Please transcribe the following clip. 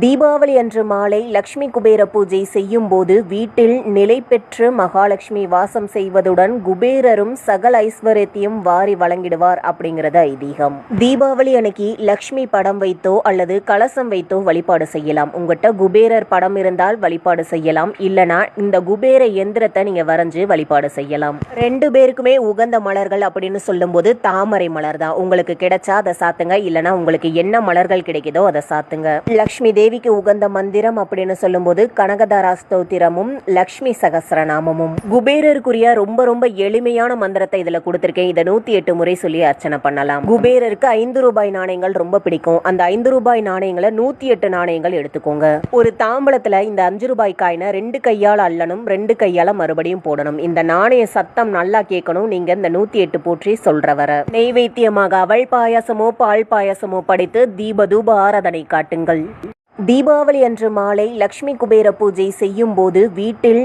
தீபாவளி அன்று மாலை லட்சுமி குபேர பூஜை செய்யும் போது வீட்டில் நிலை பெற்று மகாலட்சுமி வாசம் செய்வதுடன் குபேரரும் சகல ஐஸ்வர்யத்தையும் வாரி வழங்கிடுவார் அப்படிங்கிறது ஐதீகம். தீபாவளி அன்னைக்கு லக்ஷ்மி படம் வைத்தோ அல்லது கலசம் வைத்தோ வழிபாடு செய்யலாம். உங்ககிட்ட குபேரர் படம் இருந்தால் வழிபாடு செய்யலாம். இல்லனா இந்த குபேர எந்திரத்தை நீங்க வரைஞ்சு வழிபாடு செய்யலாம். 2 பேருக்குமே உகந்த மலர்கள் அப்படின்னு சொல்லும் போது தாமரை மலர் தான். உங்களுக்கு கிடைச்சா அதை சாத்துங்க. இல்லனா உங்களுக்கு என்ன மலர்கள் கிடைக்குதோ அதை சாத்துங்க. லக்ஷ்மி தேவிக்கு உகந்த மந்திரம் அப்படின்னு சொல்லும்போது கனகதாரா ஸ்தோத்திரமும் லக்ஷ்மி சகஸ்ரநாமமும். குபேரருக்குரிய ரொம்ப ரொம்ப எளிமையான மந்திரத்தை இதுல கொடுத்திருக்கேன். இதை 108 முறை சொல்லி அர்ச்சனை பண்ணலாம். குபேரருக்கு 5 ரூபாய் நாணயங்கள் ரொம்ப பிடிக்கும். அந்த 5 ரூபாய் நாணயங்களை 108 நாணயங்கள் எடுத்துக்கோங்க. ஒரு தாம்பலத்துல இந்த 5 ரூபாய் காயினை 2 கையால் அள்ளணும், 2 கையால மறுபடியும் போடணும். இந்த நாணய சத்தம் நல்லா கேட்கணும். நீங்க இந்த 108 போற்றி சொல்ற வர நெய்வேத்தியமாக அவள் பாயாசமோ பால் பாயாசமோ படைத்து தீப தூப ஆராதனை காட்டுங்கள். தீபாவளி அன்று மாலை லட்சுமி குபேர பூஜை செய்யும் போது வீட்டில்